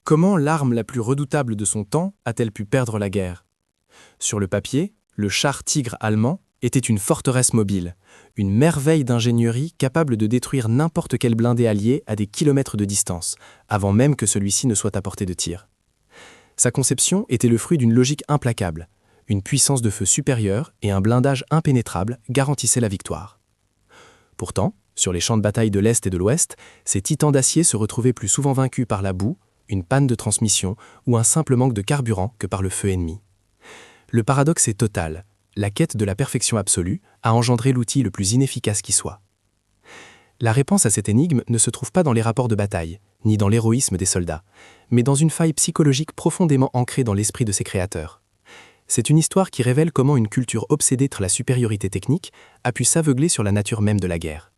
Comment l'arme la plus redoutable de son temps a-t-elle pu perdre la guerre? Sur le papier, le char Tigre allemand était une forteresse mobile, une merveille d'ingénierie capable de détruire n'importe quel blindé allié à des kilomètres de distance, avant même que celui-ci ne soit à portée de tir. Sa conception était le fruit d'une logique implacable. Une puissance de feu supérieure et un blindage impénétrable garantissaient la victoire. Pourtant, sur les champs de bataille de l'Est et de l'Ouest, ces titans d'acier se retrouvaient plus souvent vaincus par la boue, une panne de transmission ou un simple manque de carburant que par le feu ennemi. Le paradoxe est total. La quête de la perfection absolue a engendré l'outil le plus inefficace qui soit. La réponse à cette énigme ne se trouve pas dans les rapports de bataille, ni dans l'héroïsme des soldats, mais dans une faille psychologique profondément ancrée dans l'esprit de ses créateurs. C'est une histoire qui révèle comment une culture obsédée de la supériorité technique a pu s'aveugler sur la nature même de la guerre.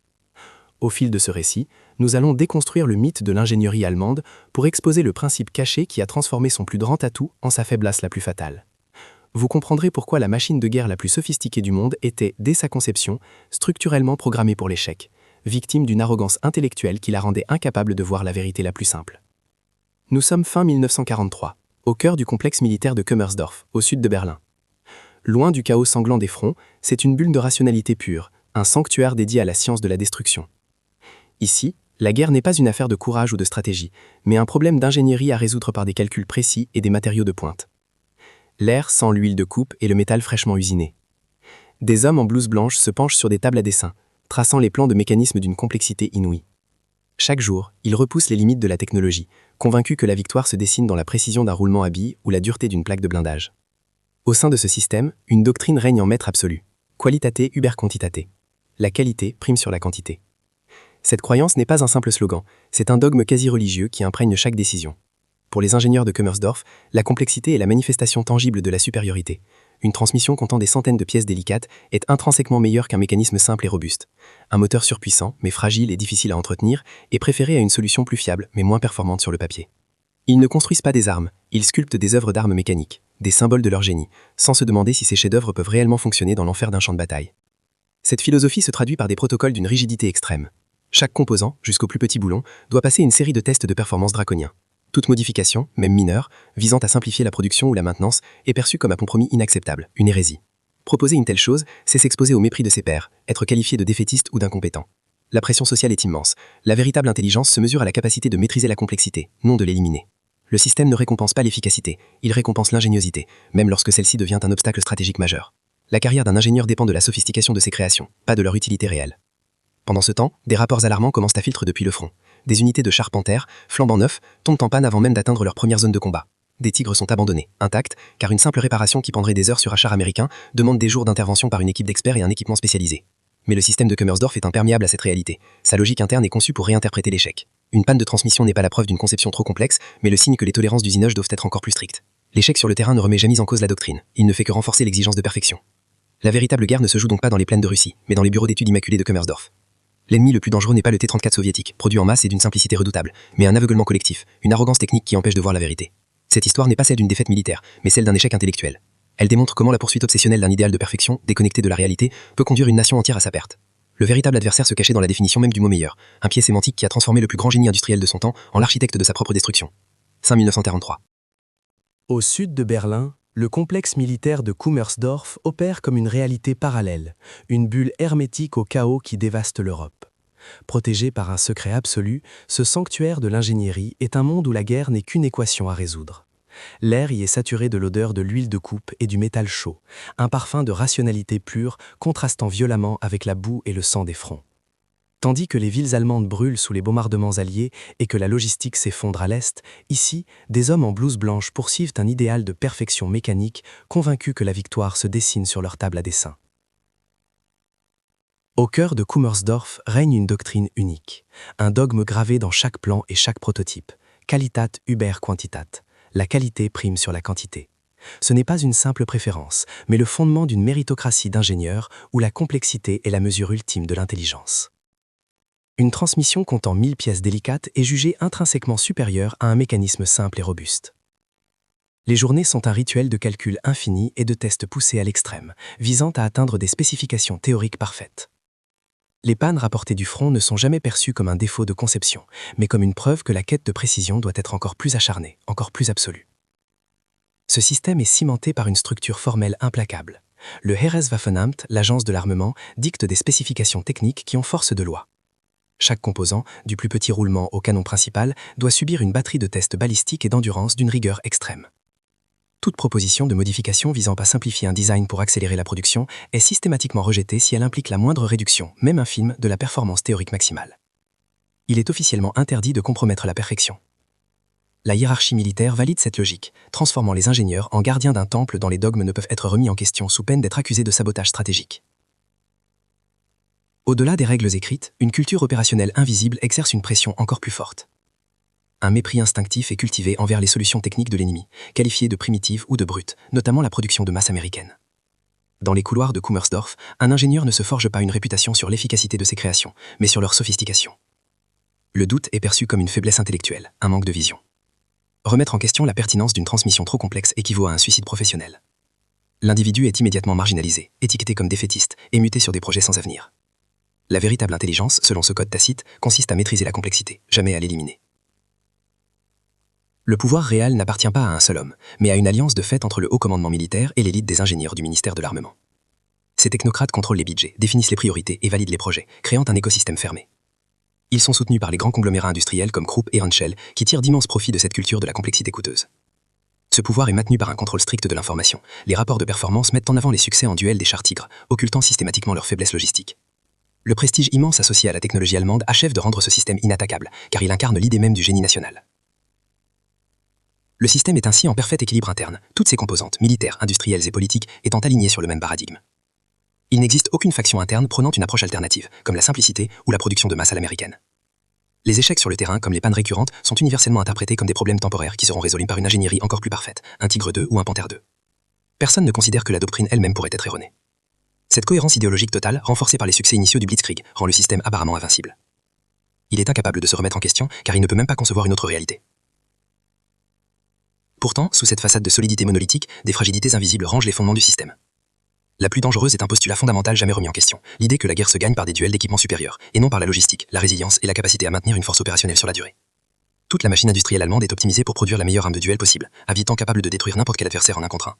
Au fil de ce récit, nous allons déconstruire le mythe de l'ingénierie allemande pour exposer le principe caché qui a transformé son plus grand atout en sa faiblesse la plus fatale. Vous comprendrez pourquoi la machine de guerre la plus sophistiquée du monde était, dès sa conception, structurellement programmée pour l'échec, victime d'une arrogance intellectuelle qui la rendait incapable de voir la vérité la plus simple. Nous sommes fin 1943, au cœur du complexe militaire de Kummersdorf, au sud de Berlin. Loin du chaos sanglant des fronts, c'est une bulle de rationalité pure, un sanctuaire dédié à la science de la destruction. Ici, la guerre n'est pas une affaire de courage ou de stratégie, mais un problème d'ingénierie à résoudre par des calculs précis et des matériaux de pointe. L'air sent l'huile de coupe et le métal fraîchement usiné. Des hommes en blouse blanche se penchent sur des tables à dessin, traçant les plans de mécanismes d'une complexité inouïe. Chaque jour, ils repoussent les limites de la technologie, convaincus que la victoire se dessine dans la précision d'un roulement à billes ou la dureté d'une plaque de blindage. Au sein de ce système, une doctrine règne en maître absolu. Qualitate uber quantitate. La qualité prime sur la quantité. Cette croyance n'est pas un simple slogan, c'est un dogme quasi religieux qui imprègne chaque décision. Pour les ingénieurs de Kummersdorf, la complexité est la manifestation tangible de la supériorité. Une transmission comptant des centaines de pièces délicates est intrinsèquement meilleure qu'un mécanisme simple et robuste. Un moteur surpuissant, mais fragile et difficile à entretenir, est préféré à une solution plus fiable, mais moins performante sur le papier. Ils ne construisent pas des armes, ils sculptent des œuvres d'armes mécaniques, des symboles de leur génie, sans se demander si ces chefs-d'œuvre peuvent réellement fonctionner dans l'enfer d'un champ de bataille. Cette philosophie se traduit par des protocoles d'une rigidité extrême. Chaque composant, jusqu'au plus petit boulon, doit passer une série de tests de performance draconiens. Toute modification, même mineure, visant à simplifier la production ou la maintenance, est perçue comme un compromis inacceptable, une hérésie. Proposer une telle chose, c'est s'exposer au mépris de ses pairs, être qualifié de défaitiste ou d'incompétent. La pression sociale est immense. La véritable intelligence se mesure à la capacité de maîtriser la complexité, non de l'éliminer. Le système ne récompense pas l'efficacité, il récompense l'ingéniosité, même lorsque celle-ci devient un obstacle stratégique majeur. La carrière d'un ingénieur dépend de la sophistication de ses créations, pas de leur utilité réelle. Pendant ce temps, des rapports alarmants commencent à filtrer depuis le front. Des unités de chars Panther, flambant neufs, tombent en panne avant même d'atteindre leur première zone de combat. Des Tigres sont abandonnés, intacts, car une simple réparation qui prendrait des heures sur un char américain demande des jours d'intervention par une équipe d'experts et un équipement spécialisé. Mais le système de Kummersdorf est imperméable à cette réalité. Sa logique interne est conçue pour réinterpréter l'échec. Une panne de transmission n'est pas la preuve d'une conception trop complexe, mais le signe que les tolérances d'usinage doivent être encore plus strictes. L'échec sur le terrain ne remet jamais en cause la doctrine, il ne fait que renforcer l'exigence de perfection. La véritable guerre ne se joue donc pas dans les plaines de Russie, mais dans les bureaux d'études immaculés de Kummersdorf. L'ennemi le plus dangereux n'est pas le T-34 soviétique, produit en masse et d'une simplicité redoutable, mais un aveuglement collectif, une arrogance technique qui empêche de voir la vérité. Cette histoire n'est pas celle d'une défaite militaire, mais celle d'un échec intellectuel. Elle démontre comment la poursuite obsessionnelle d'un idéal de perfection, déconnecté de la réalité, peut conduire une nation entière à sa perte. Le véritable adversaire se cachait dans la définition même du mot meilleur, un pied sémantique qui a transformé le plus grand génie industriel de son temps en l'architecte de sa propre destruction. Fin 1943. Au sud de Berlin, le complexe militaire de Kummersdorf opère comme une réalité parallèle, une bulle hermétique au chaos qui dévaste l'Europe. Protégé par un secret absolu, ce sanctuaire de l'ingénierie est un monde où la guerre n'est qu'une équation à résoudre. L'air y est saturé de l'odeur de l'huile de coupe et du métal chaud, un parfum de rationalité pure contrastant violemment avec la boue et le sang des fronts. Tandis que les villes allemandes brûlent sous les bombardements alliés et que la logistique s'effondre à l'est, ici, des hommes en blouse blanche poursuivent un idéal de perfection mécanique, convaincus que la victoire se dessine sur leur table à dessin. Au cœur de Kummersdorf règne une doctrine unique, un dogme gravé dans chaque plan et chaque prototype, qualitate uber quantitate, la qualité prime sur la quantité. Ce n'est pas une simple préférence, mais le fondement d'une méritocratie d'ingénieurs où la complexité est la mesure ultime de l'intelligence. Une transmission comptant 1000 pièces délicates est jugée intrinsèquement supérieure à un mécanisme simple et robuste. Les journées sont un rituel de calcul infini et de tests poussés à l'extrême, visant à atteindre des spécifications théoriques parfaites. Les pannes rapportées du front ne sont jamais perçues comme un défaut de conception, mais comme une preuve que la quête de précision doit être encore plus acharnée, encore plus absolue. Ce système est cimenté par une structure formelle implacable. Le Heereswaffenamt, l'agence de l'armement, dicte des spécifications techniques qui ont force de loi. Chaque composant, du plus petit roulement au canon principal, doit subir une batterie de tests balistiques et d'endurance d'une rigueur extrême. Toute proposition de modification visant à simplifier un design pour accélérer la production est systématiquement rejetée si elle implique la moindre réduction, même infime, de la performance théorique maximale. Il est officiellement interdit de compromettre la perfection. La hiérarchie militaire valide cette logique, transformant les ingénieurs en gardiens d'un temple dont les dogmes ne peuvent être remis en question sous peine d'être accusés de sabotage stratégique. Au-delà des règles écrites, une culture opérationnelle invisible exerce une pression encore plus forte. Un mépris instinctif est cultivé envers les solutions techniques de l'ennemi, qualifiées de primitives ou de brutes, notamment la production de masse américaine. Dans les couloirs de Kummersdorf, un ingénieur ne se forge pas une réputation sur l'efficacité de ses créations, mais sur leur sophistication. Le doute est perçu comme une faiblesse intellectuelle, un manque de vision. Remettre en question la pertinence d'une transmission trop complexe équivaut à un suicide professionnel. L'individu est immédiatement marginalisé, étiqueté comme défaitiste et muté sur des projets sans avenir. La véritable intelligence, selon ce code tacite, consiste à maîtriser la complexité, jamais à l'éliminer. Le pouvoir réel n'appartient pas à un seul homme, mais à une alliance de fait entre le haut commandement militaire et l'élite des ingénieurs du ministère de l'Armement. Ces technocrates contrôlent les budgets, définissent les priorités et valident les projets, créant un écosystème fermé. Ils sont soutenus par les grands conglomérats industriels comme Krupp et Henschel, qui tirent d'immenses profits de cette culture de la complexité coûteuse. Ce pouvoir est maintenu par un contrôle strict de l'information. Les rapports de performance mettent en avant les succès en duel des chars Tigre, occultant systématiquement leurs faiblesses logistiques. Le prestige immense associé à la technologie allemande achève de rendre ce système inattaquable, car il incarne l'idée même du génie national. Le système est ainsi en parfait équilibre interne, toutes ses composantes, militaires, industrielles et politiques, étant alignées sur le même paradigme. Il n'existe aucune faction interne prônant une approche alternative, comme la simplicité ou la production de masse à l'américaine. Les échecs sur le terrain, comme les pannes récurrentes, sont universellement interprétés comme des problèmes temporaires qui seront résolus par une ingénierie encore plus parfaite, un Tigre 2 ou un Panther 2. Personne ne considère que la doctrine elle-même pourrait être erronée. Cette cohérence idéologique totale, renforcée par les succès initiaux du Blitzkrieg, rend le système apparemment invincible. Il est incapable de se remettre en question, car il ne peut même pas concevoir une autre réalité. Pourtant, sous cette façade de solidité monolithique, des fragilités invisibles rangent les fondements du système. La plus dangereuse est un postulat fondamental jamais remis en question, l'idée que la guerre se gagne par des duels d'équipements supérieurs, et non par la logistique, la résilience et la capacité à maintenir une force opérationnelle sur la durée. Toute la machine industrielle allemande est optimisée pour produire la meilleure arme de duel possible, avitant capable de détruire n'importe quel adversaire en un contre un.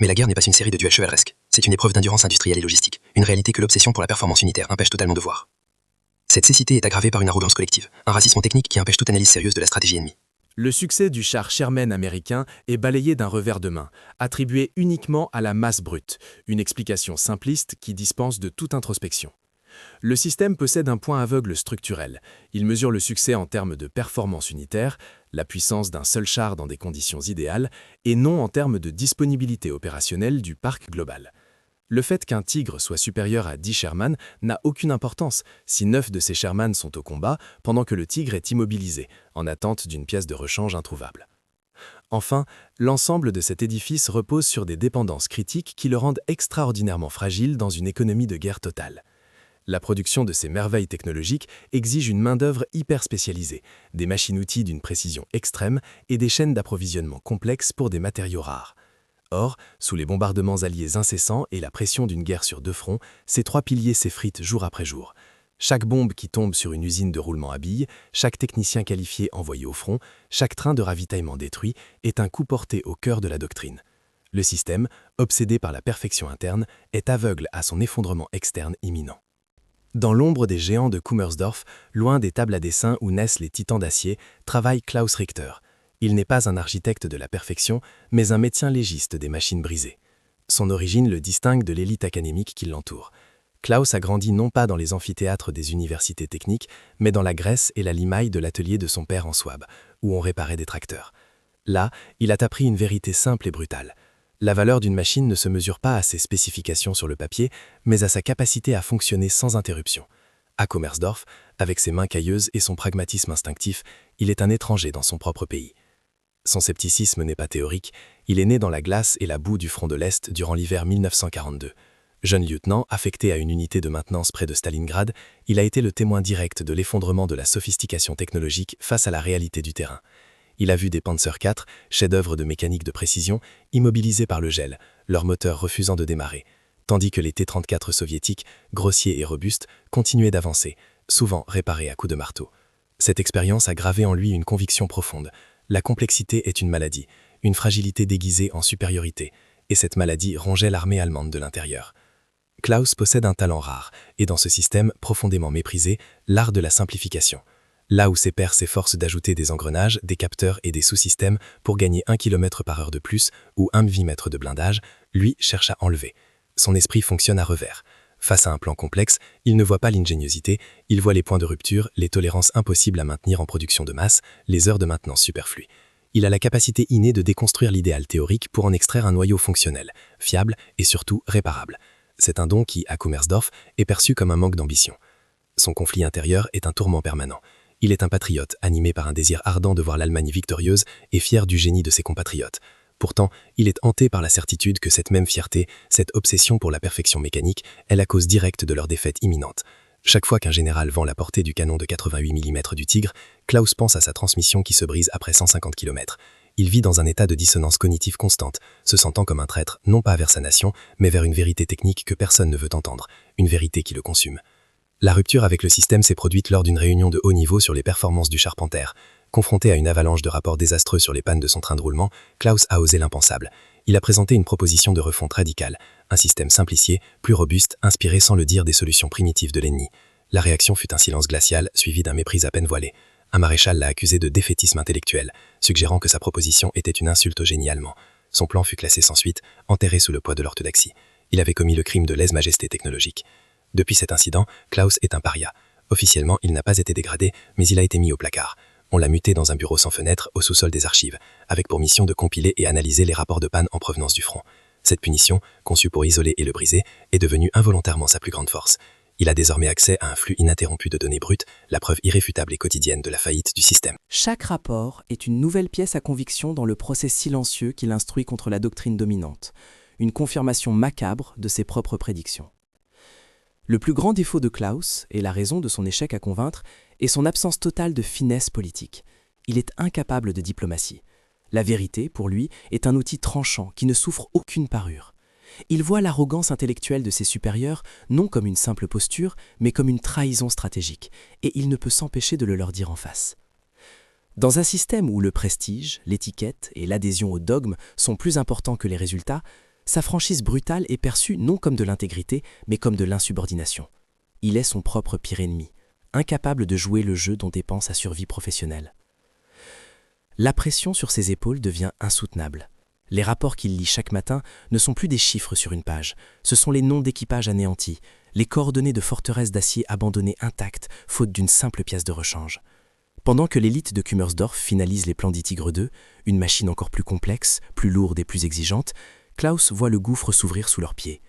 Mais la guerre n'est pas une série de duels chevaleresques, c'est une épreuve d'endurance industrielle et logistique, une réalité que l'obsession pour la performance unitaire empêche totalement de voir. Cette cécité est aggravée par une arrogance collective, un racisme technique qui empêche toute analyse sérieuse de la stratégie ennemie. Le succès du char Sherman américain est balayé d'un revers de main, attribué uniquement à la masse brute, une explication simpliste qui dispense de toute introspection. Le système possède un point aveugle structurel. Il mesure le succès en termes de performance unitaire, la puissance d'un seul char dans des conditions idéales, et non en termes de disponibilité opérationnelle du parc global. Le fait qu'un Tigre soit supérieur à 10 Sherman n'a aucune importance si 9 de ces Sherman sont au combat pendant que le Tigre est immobilisé, en attente d'une pièce de rechange introuvable. Enfin, l'ensemble de cet édifice repose sur des dépendances critiques qui le rendent extraordinairement fragile dans une économie de guerre totale. La production de ces merveilles technologiques exige une main-d'œuvre hyper spécialisée, des machines-outils d'une précision extrême et des chaînes d'approvisionnement complexes pour des matériaux rares. Or, sous les bombardements alliés incessants et la pression d'une guerre sur deux fronts, ces trois piliers s'effritent jour après jour. Chaque bombe qui tombe sur une usine de roulement à billes, chaque technicien qualifié envoyé au front, chaque train de ravitaillement détruit est un coup porté au cœur de la doctrine. Le système, obsédé par la perfection interne, est aveugle à son effondrement externe imminent. Dans l'ombre des géants de Kummersdorf, loin des tables à dessin où naissent les titans d'acier, travaille Klaus Richter. Il n'est pas un architecte de la perfection, mais un médecin légiste des machines brisées. Son origine le distingue de l'élite académique qui l'entoure. Klaus a grandi non pas dans les amphithéâtres des universités techniques, mais dans la graisse et la limaille de l'atelier de son père en Souabe, où on réparait des tracteurs. Là, il a appris une vérité simple et brutale. La valeur d'une machine ne se mesure pas à ses spécifications sur le papier, mais à sa capacité à fonctionner sans interruption. À Kummersdorf, avec ses mains cailleuses et son pragmatisme instinctif, il est un étranger dans son propre pays. Son scepticisme n'est pas théorique, il est né dans la glace et la boue du front de l'Est durant l'hiver 1942. Jeune lieutenant, affecté à une unité de maintenance près de Stalingrad, il a été le témoin direct de l'effondrement de la sophistication technologique face à la réalité du terrain. Il a vu des Panzer IV, chefs-d'œuvre de mécanique de précision, immobilisés par le gel, leurs moteurs refusant de démarrer. tandis que les T-34 soviétiques, grossiers et robustes, continuaient d'avancer, souvent réparés à coups de marteau. Cette expérience a gravé en lui une conviction profonde. La complexité est une maladie, une fragilité déguisée en supériorité, et cette maladie rongeait l'armée allemande de l'intérieur. Klaus possède un talent rare, et dans ce système profondément méprisé, l'art de la simplification. Là où ses pairs s'efforcent d'ajouter des engrenages, des capteurs et des sous-systèmes pour gagner 1 km/h de plus ou 1 mm de blindage, lui cherche à enlever. Son esprit fonctionne à revers. Face à un plan complexe, il ne voit pas l'ingéniosité, il voit les points de rupture, les tolérances impossibles à maintenir en production de masse, les heures de maintenance superflues. Il a la capacité innée de déconstruire l'idéal théorique pour en extraire un noyau fonctionnel, fiable et surtout réparable. C'est un don qui, à Kummersdorf, est perçu comme un manque d'ambition. Son conflit intérieur est un tourment permanent. Il est un patriote, animé par un désir ardent de voir l'Allemagne victorieuse et fier du génie de ses compatriotes. Pourtant, il est hanté par la certitude que cette même fierté, cette obsession pour la perfection mécanique, est la cause directe de leur défaite imminente. Chaque fois qu'un général vend la portée du canon de 88 mm du Tigre, Klaus pense à sa transmission qui se brise après 150 km. Il vit dans un état de dissonance cognitive constante, se sentant comme un traître, non pas vers sa nation, mais vers une vérité technique que personne ne veut entendre, une vérité qui le consume. La rupture avec le système s'est produite lors d'une réunion de haut niveau sur les performances du Charpenter. Confronté à une avalanche de rapports désastreux sur les pannes de son train de roulement, Klaus a osé l'impensable. Il a présenté une proposition de refonte radicale, un système simplifié, plus robuste, inspiré sans le dire des solutions primitives de l'ennemi. La réaction fut un silence glacial, suivi d'un mépris à peine voilé. Un maréchal l'a accusé de défaitisme intellectuel, suggérant que sa proposition était une insulte au génie allemand. Son plan fut classé sans suite, enterré sous le poids de l'orthodoxie. Il avait commis le crime de lèse-majesté technologique. Depuis cet incident, Klaus est un paria. Officiellement, il n'a pas été dégradé, mais il a été mis au placard. On l'a muté dans un bureau sans fenêtre au sous-sol des archives, avec pour mission de compiler et analyser les rapports de panne en provenance du front. Cette punition, conçue pour isoler et le briser, est devenue involontairement sa plus grande force. Il a désormais accès à un flux ininterrompu de données brutes, la preuve irréfutable et quotidienne de la faillite du système. Chaque rapport est une nouvelle pièce à conviction dans le procès silencieux qu'il instruit contre la doctrine dominante, une confirmation macabre de ses propres prédictions. Le plus grand défaut de Klaus, et la raison de son échec à convaincre, est son absence totale de finesse politique. Il est incapable de diplomatie. La vérité, pour lui, est un outil tranchant qui ne souffre aucune parure. Il voit l'arrogance intellectuelle de ses supérieurs non comme une simple posture, mais comme une trahison stratégique, et il ne peut s'empêcher de le leur dire en face. Dans un système où le prestige, l'étiquette et l'adhésion au dogme sont plus importants que les résultats, sa franchise brutale est perçue non comme de l'intégrité, mais comme de l'insubordination. Il est son propre pire ennemi, incapable de jouer le jeu dont dépend sa survie professionnelle. La pression sur ses épaules devient insoutenable. Les rapports qu'il lit chaque matin ne sont plus des chiffres sur une page, ce sont les noms d'équipages anéantis, les coordonnées de forteresses d'acier abandonnées intactes, faute d'une simple pièce de rechange. Pendant que l'élite de Kummersdorf finalise les plans d'I-Tigre II, une machine encore plus complexe, plus lourde et plus exigeante, Klaus voit le gouffre s'ouvrir sous leurs pieds.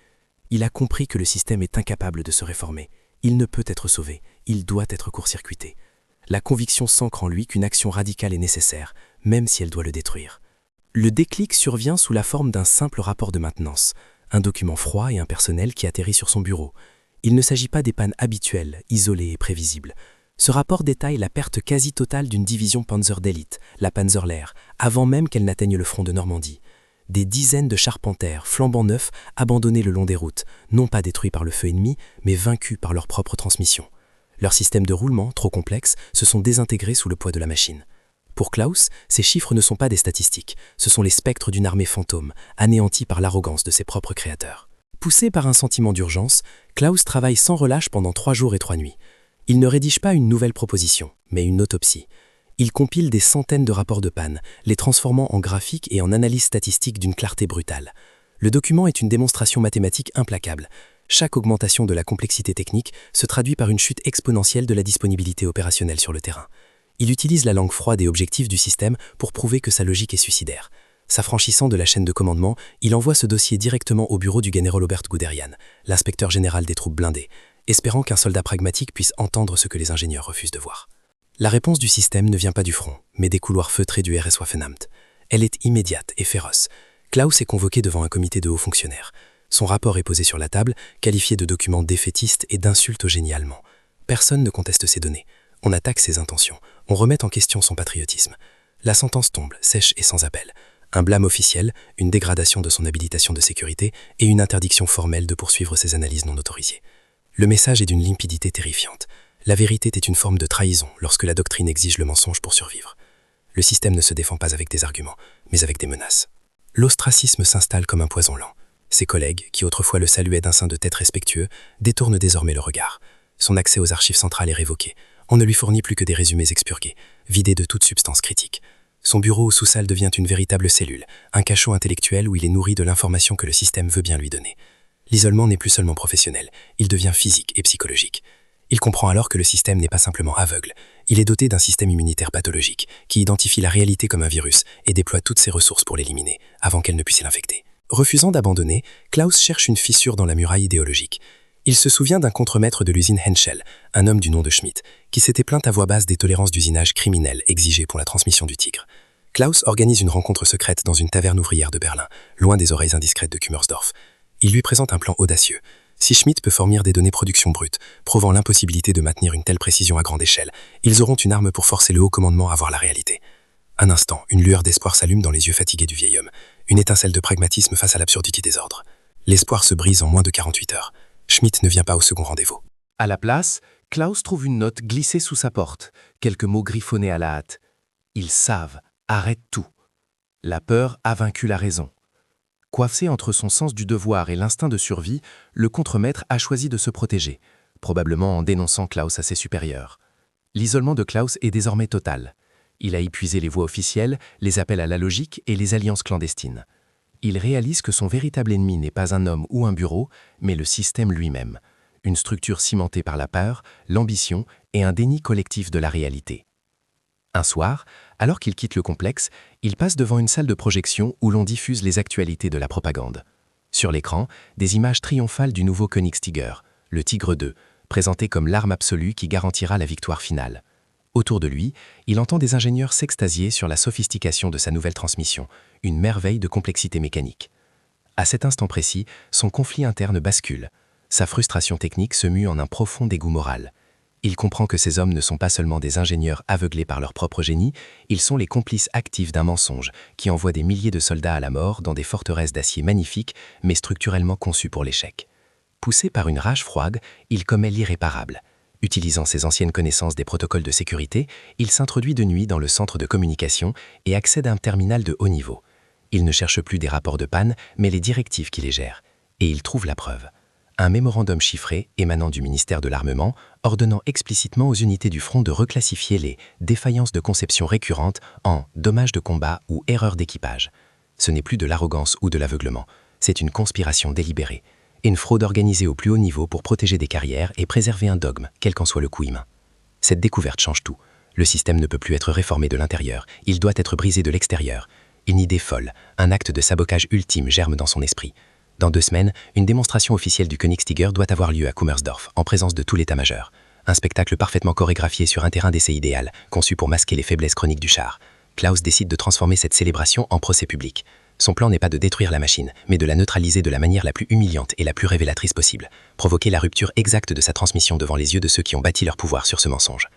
Il a compris que le système est incapable de se réformer. Il ne peut être sauvé, il doit être court-circuité. La conviction s'ancre en lui qu'une action radicale est nécessaire, même si elle doit le détruire. Le déclic survient sous la forme d'un simple rapport de maintenance, un document froid et impersonnel qui atterrit sur son bureau. Il ne s'agit pas des pannes habituelles, isolées et prévisibles. Ce rapport détaille la perte quasi totale d'une division Panzer d'élite, la Panzerlehr, avant même qu'elle n'atteigne le front de Normandie. Des dizaines de charpenters, flambant neufs, abandonnés le long des routes, non pas détruits par le feu ennemi, mais vaincus par leur propre transmission. Leurs systèmes de roulement, trop complexes, se sont désintégrés sous le poids de la machine. Pour Klaus, ces chiffres ne sont pas des statistiques, ce sont les spectres d'une armée fantôme, anéantie par l'arrogance de ses propres créateurs. Poussé par un sentiment d'urgence, Klaus travaille sans relâche pendant 3 jours et 3 nuits. Il ne rédige pas une nouvelle proposition, mais une autopsie. Il compile des centaines de rapports de panne, les transformant en graphiques et en analyses statistiques d'une clarté brutale. Le document est une démonstration mathématique implacable. Chaque augmentation de la complexité technique se traduit par une chute exponentielle de la disponibilité opérationnelle sur le terrain. Il utilise la langue froide et objective du système pour prouver que sa logique est suicidaire. S'affranchissant de la chaîne de commandement, il envoie ce dossier directement au bureau du général Robert Guderian, l'inspecteur général des troupes blindées, espérant qu'un soldat pragmatique puisse entendre ce que les ingénieurs refusent de voir. La réponse du système ne vient pas du front, mais des couloirs feutrés du RS Waffenamt. Elle est immédiate et féroce. Klaus est convoqué devant un comité de hauts fonctionnaires. Son rapport est posé sur la table, qualifié de document défaitiste et d'insulte au génie allemand. Personne ne conteste ses données. On attaque ses intentions. On remet en question son patriotisme. La sentence tombe, sèche et sans appel. Un blâme officiel, une dégradation de son habilitation de sécurité et une interdiction formelle de poursuivre ses analyses non autorisées. Le message est d'une limpidité terrifiante. La vérité est une forme de trahison lorsque la doctrine exige le mensonge pour survivre. Le système ne se défend pas avec des arguments, mais avec des menaces. L'ostracisme s'installe comme un poison lent. Ses collègues, qui autrefois le saluaient d'un sein de tête respectueux, détournent désormais le regard. Son accès aux archives centrales est révoqué. On ne lui fournit plus que des résumés expurgés, vidés de toute substance critique. Son bureau ou sous-salle devient une véritable cellule, un cachot intellectuel où il est nourri de l'information que le système veut bien lui donner. L'isolement n'est plus seulement professionnel, il devient physique et psychologique. Il comprend alors que le système n'est pas simplement aveugle, il est doté d'un système immunitaire pathologique qui identifie la réalité comme un virus et déploie toutes ses ressources pour l'éliminer, avant qu'elle ne puisse l'infecter. Refusant d'abandonner, Klaus cherche une fissure dans la muraille idéologique. Il se souvient d'un contremaître de l'usine Henschel, un homme du nom de Schmidt, qui s'était plaint à voix basse des tolérances d'usinage criminelles exigées pour la transmission du tigre. Klaus organise une rencontre secrète dans une taverne ouvrière de Berlin, loin des oreilles indiscrètes de Kummersdorf. Il lui présente un plan audacieux. Si Schmidt peut fournir des données production brutes, prouvant l'impossibilité de maintenir une telle précision à grande échelle, ils auront une arme pour forcer le haut commandement à voir la réalité. Un instant, une lueur d'espoir s'allume dans les yeux fatigués du vieil homme, une étincelle de pragmatisme face à l'absurdité des ordres. L'espoir se brise en moins de 48 heures. Schmidt ne vient pas au second rendez-vous. À la place, Klaus trouve une note glissée sous sa porte, quelques mots griffonnés à la hâte. Ils savent, arrête tout. La peur a vaincu la raison. Coiffé entre son sens du devoir et l'instinct de survie, le contremaître a choisi de se protéger, probablement en dénonçant Klaus à ses supérieurs. L'isolement de Klaus est désormais total. Il a épuisé les voies officielles, les appels à la logique et les alliances clandestines. Il réalise que son véritable ennemi n'est pas un homme ou un bureau, mais le système lui-même, une structure cimentée par la peur, l'ambition et un déni collectif de la réalité. Un soir, alors qu'il quitte le complexe, il passe devant une salle de projection où l'on diffuse les actualités de la propagande. Sur l'écran, des images triomphales du nouveau Königstiger, le Tigre II, présenté comme l'arme absolue qui garantira la victoire finale. Autour de lui, il entend des ingénieurs s'extasier sur la sophistication de sa nouvelle transmission, une merveille de complexité mécanique. À cet instant précis, son conflit interne bascule. Sa frustration technique se mue en un profond dégoût moral. Il comprend que ces hommes ne sont pas seulement des ingénieurs aveuglés par leur propre génie, ils sont les complices actifs d'un mensonge qui envoie des milliers de soldats à la mort dans des forteresses d'acier magnifiques, mais structurellement conçues pour l'échec. Poussé par une rage froide, il commet l'irréparable. Utilisant ses anciennes connaissances des protocoles de sécurité, il s'introduit de nuit dans le centre de communication et accède à un terminal de haut niveau. Il ne cherche plus des rapports de panne, mais les directives qui les gèrent. Et il trouve la preuve. Un mémorandum chiffré émanant du ministère de l'Armement, ordonnant explicitement aux unités du front de reclassifier les défaillances de conception récurrentes en dommages de combat ou erreurs d'équipage. Ce n'est plus de l'arrogance ou de l'aveuglement, c'est une conspiration délibérée. Et une fraude organisée au plus haut niveau pour protéger des carrières et préserver un dogme, quel qu'en soit le coût humain. Cette découverte change tout. Le système ne peut plus être réformé de l'intérieur, il doit être brisé de l'extérieur. Une idée folle, un acte de sabotage ultime germe dans son esprit. Dans 2 semaines, une démonstration officielle du Königstiger doit avoir lieu à Kummersdorf, en présence de tout l'état-major. Un spectacle parfaitement chorégraphié sur un terrain d'essai idéal, conçu pour masquer les faiblesses chroniques du char. Klaus décide de transformer cette célébration en procès public. Son plan n'est pas de détruire la machine, mais de la neutraliser de la manière la plus humiliante et la plus révélatrice possible, provoquer la rupture exacte de sa transmission devant les yeux de ceux qui ont bâti leur pouvoir sur ce mensonge.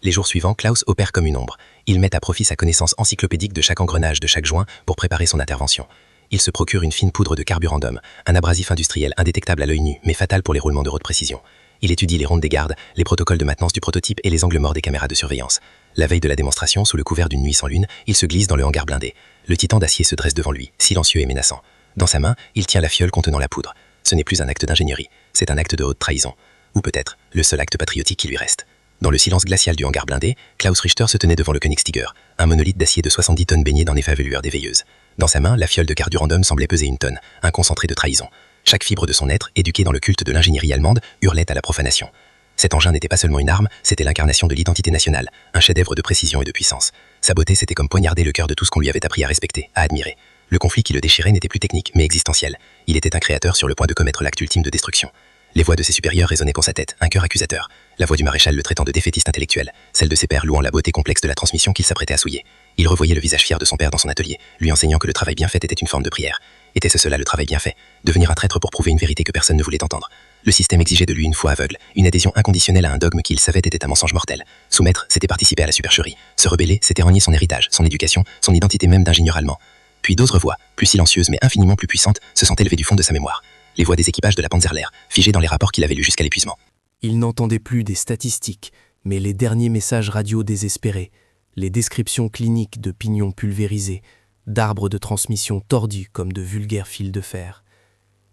Les jours suivants, Klaus opère comme une ombre. Il met à profit sa connaissance encyclopédique de chaque engrenage, de chaque joint, pour préparer son intervention. Il se procure une fine poudre de carburandum, un abrasif industriel indétectable à l'œil nu, mais fatal pour les roulements de haute précision. Il étudie les rondes des gardes, les protocoles de maintenance du prototype et les angles morts des caméras de surveillance. La veille de la démonstration, sous le couvert d'une nuit sans lune, il se glisse dans le hangar blindé. Le titan d'acier se dresse devant lui, silencieux et menaçant. Dans sa main, il tient la fiole contenant la poudre. Ce n'est plus un acte d'ingénierie, c'est un acte de haute trahison. Ou peut-être, le seul acte patriotique qui lui reste. Dans le silence glacial du hangar blindé, Klaus Richter se tenait devant le Königstiger, un monolithe d'acier de 70 tonnes baigné dans les faveurs lueurs des veilleuses. Dans sa main, la fiole de carburandum semblait peser 1 tonne, un concentré de trahison. Chaque fibre de son être, éduqué dans le culte de l'ingénierie allemande, hurlait à la profanation. Cet engin n'était pas seulement une arme, c'était l'incarnation de l'identité nationale, un chef-d'œuvre de précision et de puissance. Sa beauté, c'était comme poignarder le cœur de tout ce qu'on lui avait appris à respecter, à admirer. Le conflit qui le déchirait n'était plus technique, mais existentiel. Il était un créateur sur le point de commettre l'acte ultime de destruction. Les voix de ses supérieurs résonnaient pour sa tête, un cœur accusateur. La voix du maréchal le traitant de défaitiste intellectuel, celle de ses pairs louant la beauté complexe de la transmission qu'il s'apprêtait à souiller. Il revoyait le visage fier de son père dans son atelier, lui enseignant que le travail bien fait était une forme de prière. Était-ce cela le travail bien fait? Devenir un traître pour prouver une vérité que personne ne voulait entendre. Le système exigeait de lui une foi aveugle, une adhésion inconditionnelle à un dogme qu'il savait était un mensonge mortel. Soumettre, c'était participer à la supercherie. Se rebeller, c'était renier son héritage, son éducation, son identité même d'ingénieur allemand. Puis d'autres voix, plus silencieuses mais infiniment plus puissantes, se sont élevées du fond de sa mémoire. Les voix des équipages de la Panzerlehr, figées dans les rapports qu'il avait lus jusqu'à l'épuisement. Il n'entendait plus des statistiques, mais les derniers messages radio désespérés, les descriptions cliniques de pignons pulvérisés, d'arbres de transmission tordus comme de vulgaires fils de fer.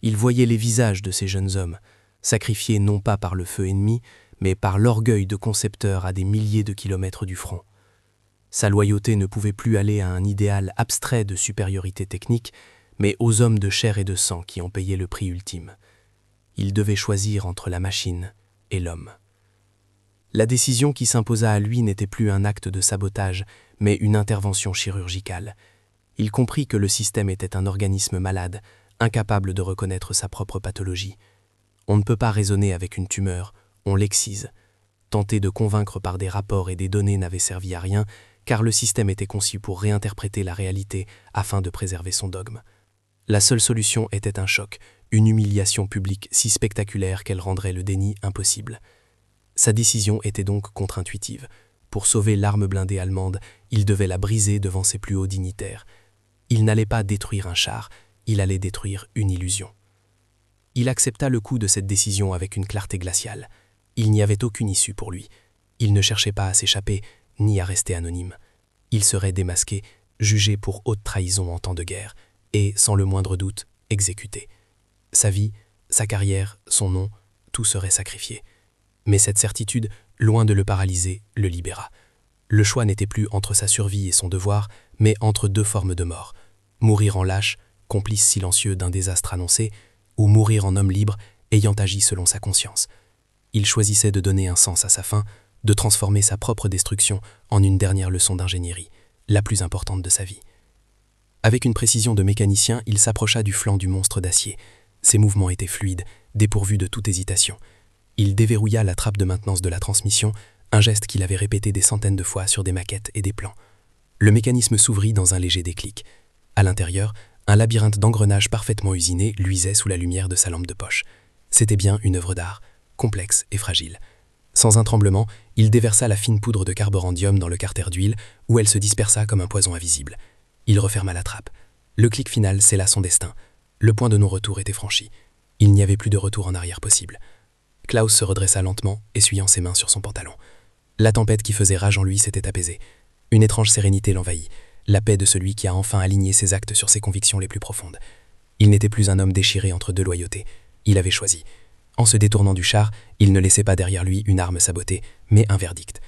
Il voyait les visages de ces jeunes hommes, sacrifiés non pas par le feu ennemi, mais par l'orgueil de concepteurs à des milliers de kilomètres du front. Sa loyauté ne pouvait plus aller à un idéal abstrait de supériorité technique, mais aux hommes de chair et de sang qui ont payé le prix ultime. Il devait choisir entre la machine et l'homme. La décision qui s'imposa à lui n'était plus un acte de sabotage, mais une intervention chirurgicale. Il comprit que le système était un organisme malade, incapable de reconnaître sa propre pathologie. On ne peut pas raisonner avec une tumeur, on l'excise. Tenter de convaincre par des rapports et des données n'avait servi à rien, car le système était conçu pour réinterpréter la réalité afin de préserver son dogme. La seule solution était un choc, une humiliation publique si spectaculaire qu'elle rendrait le déni impossible. Sa décision était donc contre-intuitive. Pour sauver l'arme blindée allemande, il devait la briser devant ses plus hauts dignitaires. Il n'allait pas détruire un char, il allait détruire une illusion. Il accepta le coup de cette décision avec une clarté glaciale. Il n'y avait aucune issue pour lui. Il ne cherchait pas à s'échapper, ni à rester anonyme. Il serait démasqué, jugé pour haute trahison en temps de guerre, et, sans le moindre doute, exécuté. Sa vie, sa carrière, son nom, tout serait sacrifié. Mais cette certitude, loin de le paralyser, le libéra. Le choix n'était plus entre sa survie et son devoir, mais entre deux formes de mort. Mourir en lâche, complice silencieux d'un désastre annoncé, ou mourir en homme libre, ayant agi selon sa conscience. Il choisissait de donner un sens à sa fin, de transformer sa propre destruction en une dernière leçon d'ingénierie, la plus importante de sa vie. Avec une précision de mécanicien, il s'approcha du flanc du monstre d'acier. Ses mouvements étaient fluides, dépourvus de toute hésitation. Il déverrouilla la trappe de maintenance de la transmission, un geste qu'il avait répété des centaines de fois sur des maquettes et des plans. Le mécanisme s'ouvrit dans un léger déclic. À l'intérieur, un labyrinthe d'engrenages parfaitement usinés luisait sous la lumière de sa lampe de poche. C'était bien une œuvre d'art, complexe et fragile. Sans un tremblement, il déversa la fine poudre de carborandium dans le carter d'huile, où elle se dispersa comme un poison invisible. Il referma la trappe. Le clic final scella son destin. Le point de non-retour était franchi. Il n'y avait plus de retour en arrière possible. Klaus se redressa lentement, essuyant ses mains sur son pantalon. La tempête qui faisait rage en lui s'était apaisée. Une étrange sérénité l'envahit, la paix de celui qui a enfin aligné ses actes sur ses convictions les plus profondes. Il n'était plus un homme déchiré entre deux loyautés. Il avait choisi. En se détournant du char, il ne laissait pas derrière lui une arme sabotée, mais un verdict.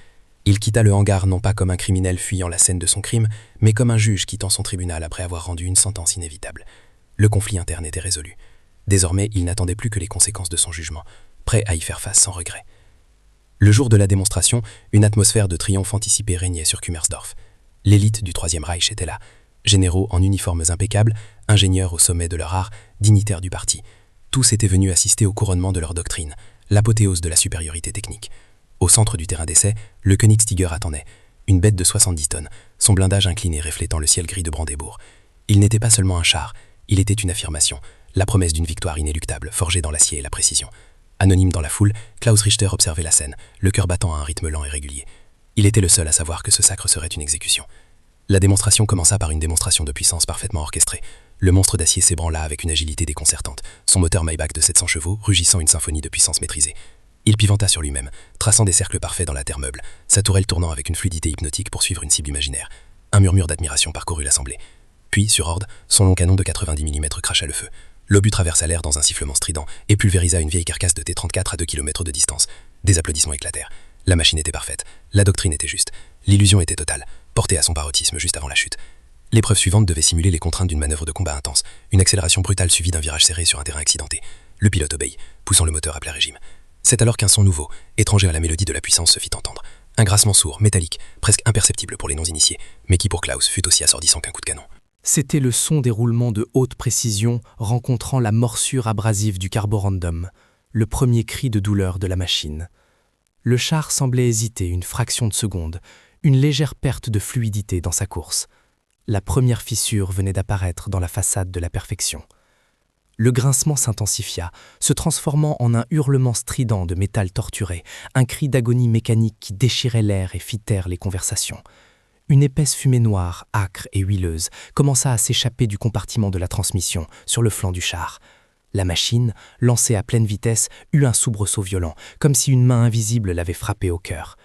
Il quitta le hangar non pas comme un criminel fuyant la scène de son crime, mais comme un juge quittant son tribunal après avoir rendu une sentence inévitable. Le conflit interne était résolu. Désormais, il n'attendait plus que les conséquences de son jugement, prêt à y faire face sans regret. Le jour de la démonstration, une atmosphère de triomphe anticipé régnait sur Kummersdorf. L'élite du Troisième Reich était là, généraux en uniformes impeccables, ingénieurs au sommet de leur art, dignitaires du parti. Tous étaient venus assister au couronnement de leur doctrine, l'apothéose de la supériorité technique. Au centre du terrain d'essai, le Königstiger attendait, une bête de 70 tonnes, son blindage incliné reflétant le ciel gris de Brandebourg. Il n'était pas seulement un char, il était une affirmation, la promesse d'une victoire inéluctable, forgée dans l'acier et la précision. Anonyme dans la foule, Klaus Richter observait la scène, le cœur battant à un rythme lent et régulier. Il était le seul à savoir que ce sacre serait une exécution. La démonstration commença par une démonstration de puissance parfaitement orchestrée. Le monstre d'acier s'ébranla avec une agilité déconcertante, son moteur Maybach de 700 chevaux rugissant une symphonie de puissance maîtrisée. Il pivota sur lui-même, traçant des cercles parfaits dans la terre meuble, sa tourelle tournant avec une fluidité hypnotique pour suivre une cible imaginaire. Un murmure d'admiration parcourut l'assemblée. Puis, sur ordre, son long canon de 90 mm cracha le feu. L'obus traversa l'air dans un sifflement strident et pulvérisa une vieille carcasse de T-34 à 2 km de distance. Des applaudissements éclatèrent. La machine était parfaite, la doctrine était juste, l'illusion était totale, portée à son paroxysme juste avant la chute. L'épreuve suivante devait simuler les contraintes d'une manœuvre de combat intense, une accélération brutale suivie d'un virage serré sur un terrain accidenté. Le pilote obéit, poussant le moteur à plein régime. C'est alors qu'un son nouveau, étranger à la mélodie de la puissance, se fit entendre. Un grincement sourd, métallique, presque imperceptible pour les non-initiés, mais qui pour Klaus fut aussi assourdissant qu'un coup de canon. C'était le son des roulements de haute précision rencontrant la morsure abrasive du carborandum, le premier cri de douleur de la machine. Le char semblait hésiter une fraction de seconde, une légère perte de fluidité dans sa course. La première fissure venait d'apparaître dans la façade de la perfection. Le grincement s'intensifia, se transformant en un hurlement strident de métal torturé, un cri d'agonie mécanique qui déchirait l'air et fit taire les conversations. Une épaisse fumée noire, âcre et huileuse, commença à s'échapper du compartiment de la transmission, sur le flanc du char. La machine, lancée à pleine vitesse, eut un soubresaut violent, comme si une main invisible l'avait frappée au cœur.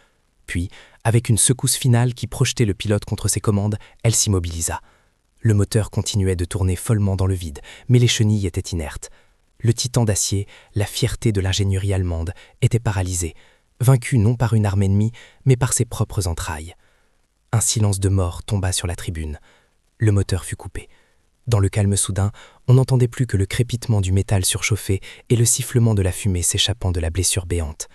Puis, avec une secousse finale qui projetait le pilote contre ses commandes, elle s'immobilisa. Le moteur continuait de tourner follement dans le vide, mais les chenilles étaient inertes. Le titan d'acier, la fierté de l'ingénierie allemande, était paralysé, vaincu non par une arme ennemie, mais par ses propres entrailles. Un silence de mort tomba sur la tribune. Le moteur fut coupé. Dans le calme soudain, on n'entendait plus que le crépitement du métal surchauffé et le sifflement de la fumée s'échappant de la blessure béante.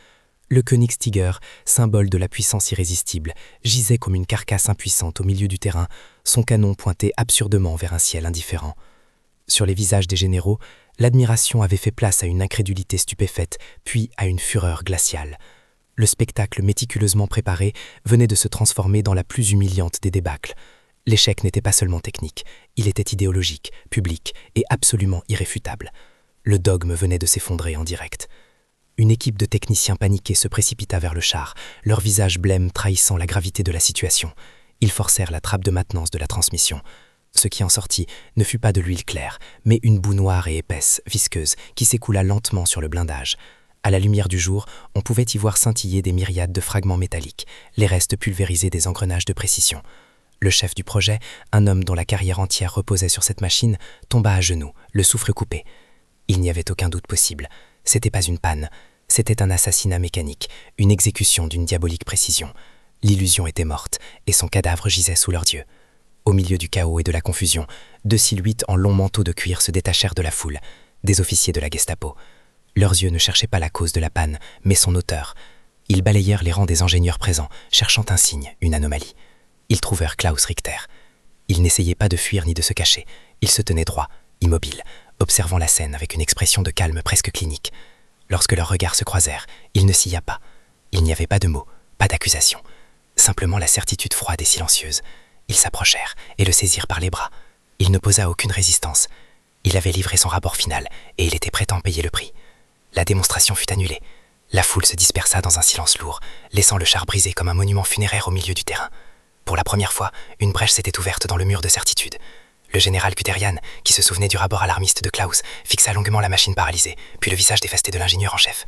Le Königstiger, symbole de la puissance irrésistible, gisait comme une carcasse impuissante au milieu du terrain, son canon pointé absurdement vers un ciel indifférent. Sur les visages des généraux, l'admiration avait fait place à une incrédulité stupéfaite, puis à une fureur glaciale. Le spectacle méticuleusement préparé venait de se transformer dans la plus humiliante des débâcles. L'échec n'était pas seulement technique, il était idéologique, public et absolument irréfutable. Le dogme venait de s'effondrer en direct. Une équipe de techniciens paniqués se précipita vers le char, leur visage blême trahissant la gravité de la situation. Ils forcèrent la trappe de maintenance de la transmission. Ce qui en sortit ne fut pas de l'huile claire, mais une boue noire et épaisse, visqueuse, qui s'écoula lentement sur le blindage. À la lumière du jour, on pouvait y voir scintiller des myriades de fragments métalliques, les restes pulvérisés des engrenages de précision. Le chef du projet, un homme dont la carrière entière reposait sur cette machine, tomba à genoux, le souffle coupé. Il n'y avait aucun doute possible. C'était pas une panne, c'était un assassinat mécanique, une exécution d'une diabolique précision. L'illusion était morte, et son cadavre gisait sous leurs yeux. Au milieu du chaos et de la confusion, 2 silhouettes en longs manteaux de cuir se détachèrent de la foule, des officiers de la Gestapo. Leurs yeux ne cherchaient pas la cause de la panne, mais son auteur. Ils balayèrent les rangs des ingénieurs présents, cherchant un signe, une anomalie. Ils trouvèrent Klaus Richter. Il n'essayait pas de fuir ni de se cacher. Il se tenait droit, immobile, observant la scène avec une expression de calme presque clinique. Lorsque leurs regards se croisèrent, il ne scia pas. Il n'y avait pas de mots, pas d'accusation. Simplement la certitude froide et silencieuse. Ils s'approchèrent et le saisirent par les bras. Il ne posa aucune résistance. Il avait livré son rapport final et il était prêt à en payer le prix. La démonstration fut annulée. La foule se dispersa dans un silence lourd, laissant le char brisé comme un monument funéraire au milieu du terrain. Pour la première fois, une brèche s'était ouverte dans le mur de certitude. Le général Guderian, qui se souvenait du rapport alarmiste de Klaus, fixa longuement la machine paralysée, puis le visage dévasté de l'ingénieur en chef.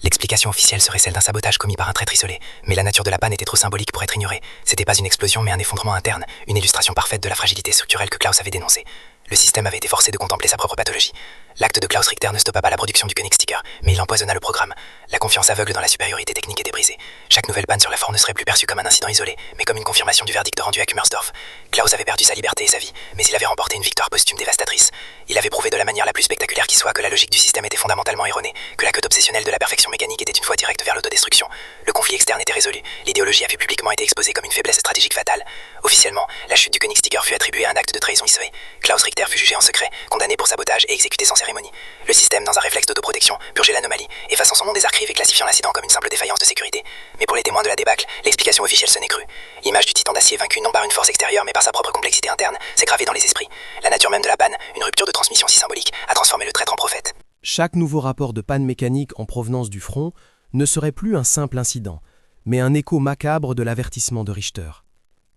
L'explication officielle serait celle d'un sabotage commis par un traître isolé, mais la nature de la panne était trop symbolique pour être ignorée. C'était pas une explosion, mais un effondrement interne, une illustration parfaite de la fragilité structurelle que Klaus avait dénoncée. Le système avait été forcé de contempler sa propre pathologie. L'acte de Klaus Richter ne stoppa pas la production du Königstiger, mais il empoisonna le programme. La confiance aveugle dans la supériorité technique était brisée. Chaque nouvelle panne sur la forme ne serait plus perçue comme un incident isolé, mais comme une confirmation du verdict rendu à Kummersdorf. Klaus avait perdu sa liberté et sa vie, mais il avait remporté une victoire posthume dévastatrice. Il avait prouvé de la manière la plus spectaculaire qui soit que la logique du système était fondamentalement erronée, que la quête obsessionnelle de la perfection mécanique était une voie directe vers l'autodestruction. Le conflit externe était résolu. L'idéologie avait publiquement été exposée comme une faiblesse stratégique fatale. Officiellement, la chute du Königstiger fut attribuée à un acte de trahison isolé. Klaus Richter fut jugé en secret, condamné pour sabotage et exécuté sans cérémonie. Le système, dans un réflexe d'autoprotection, purgeait l'anomalie, effaçant son nom des archives et classifiant l'incident comme une simple défaillance de sécurité. Mais pour les témoins de la débâcle, l'explication officielle se n'est crue. L'image du titan d'acier vaincu non par une force extérieure mais par sa propre complexité interne s'est gravée dans les esprits. La nature même de la panne, une rupture de transmission si symbolique, a transformé le traître en prophète. Chaque nouveau rapport de panne mécanique en provenance du front ne serait plus un simple incident, mais un écho macabre de l'avertissement de Richter.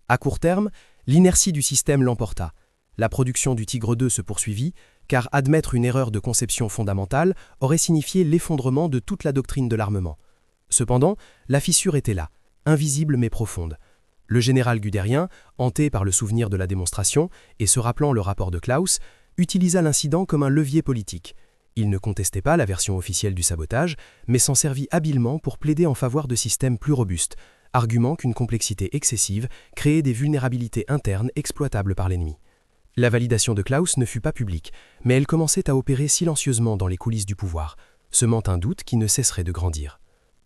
À court terme, l'inertie du système l'emporta. La production du Tigre II se poursuivit, car admettre une erreur de conception fondamentale aurait signifié l'effondrement de toute la doctrine de l'armement. Cependant, la fissure était là, invisible mais profonde. Le général Guderian, hanté par le souvenir de la démonstration et se rappelant le rapport de Klaus, utilisa l'incident comme un levier politique. Il ne contestait pas la version officielle du sabotage, mais s'en servit habilement pour plaider en faveur de systèmes plus robustes, arguant qu'une complexité excessive créait des vulnérabilités internes exploitables par l'ennemi. La validation de Klaus ne fut pas publique, mais elle commençait à opérer silencieusement dans les coulisses du pouvoir, semant un doute qui ne cesserait de grandir.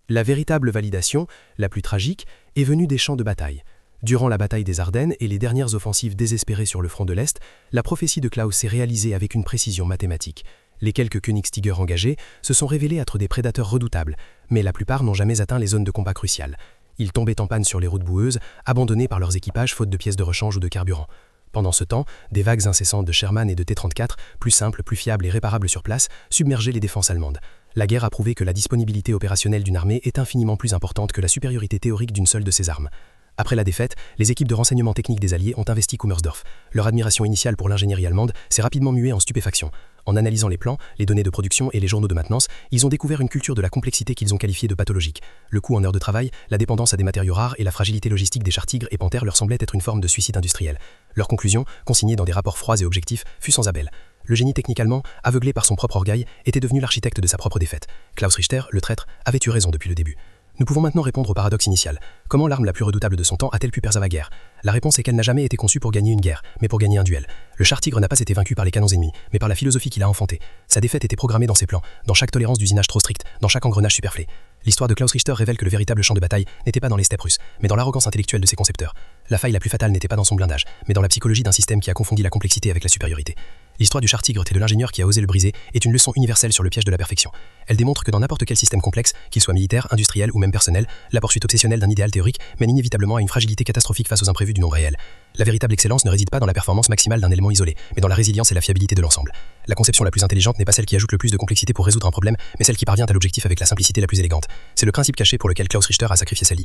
La véritable validation, la plus tragique, est venue des champs de bataille. Durant la bataille des Ardennes et les dernières offensives désespérées sur le front de l'Est, la prophétie de Klaus s'est réalisée avec une précision mathématique. Les quelques Königstiger engagés se sont révélés être des prédateurs redoutables, mais la plupart n'ont jamais atteint les zones de combat cruciales. Ils tombaient en panne sur les routes boueuses, abandonnés par leurs équipages faute de pièces de rechange ou de carburant. Pendant ce temps, des vagues incessantes de Sherman et de T-34, plus simples, plus fiables et réparables sur place, submergeaient les défenses allemandes. La guerre a prouvé que la disponibilité opérationnelle d'une armée est infiniment plus importante que la supériorité théorique d'une seule de ses armes. Après la défaite, les équipes de renseignement technique des Alliés ont investi Kummersdorf. Leur admiration initiale pour l'ingénierie allemande s'est rapidement muée en stupéfaction. En analysant les plans, les données de production et les journaux de maintenance, ils ont découvert une culture de la complexité qu'ils ont qualifiée de pathologique. Le coût en heures de travail, la dépendance à des matériaux rares et la fragilité logistique des chars Tigre et Panthère leur semblaient être une forme de suicide industriel. Leur conclusion, consignée dans des rapports froids et objectifs, fut sans appel. Le génie technique allemand, aveuglé par son propre orgueil, était devenu l'architecte de sa propre défaite. Klaus Richter, le traître, avait eu raison depuis le début. Nous pouvons maintenant répondre au paradoxe initial. Comment l'arme la plus redoutable de son temps a-t-elle pu perdre la guerre? La réponse est qu'elle n'a jamais été conçue pour gagner une guerre, mais pour gagner un duel. Le char Tigre n'a pas été vaincu par les canons ennemis, mais par la philosophie qu'il a enfantée. Sa défaite était programmée dans ses plans, dans chaque tolérance d'usinage trop stricte, dans chaque engrenage superflé. L'histoire de Klaus Richter révèle que le véritable champ de bataille n'était pas dans les steppes russes, mais dans l'arrogance intellectuelle de ses concepteurs. La faille la plus fatale n'était pas dans son blindage, mais dans la psychologie d'un système qui a confondu la complexité avec la supériorité. L'histoire du char Tigre et de l'ingénieur qui a osé le briser est une leçon universelle sur le piège de la perfection. Elle démontre que dans n'importe quel système complexe, qu'il soit militaire, industriel ou même personnel, la poursuite obsessionnelle d'un idéal théorique mène inévitablement à une fragilité catastrophique face aux imprévus du monde réel. La véritable excellence ne réside pas dans la performance maximale d'un élément isolé, mais dans la résilience et la fiabilité de l'ensemble. La conception la plus intelligente n'est pas celle qui ajoute le plus de complexité pour résoudre un problème, mais celle qui parvient à l'objectif avec la simplicité la plus élégante. C'est le principe caché pour lequel Klaus Richter a sacrifié sa vie.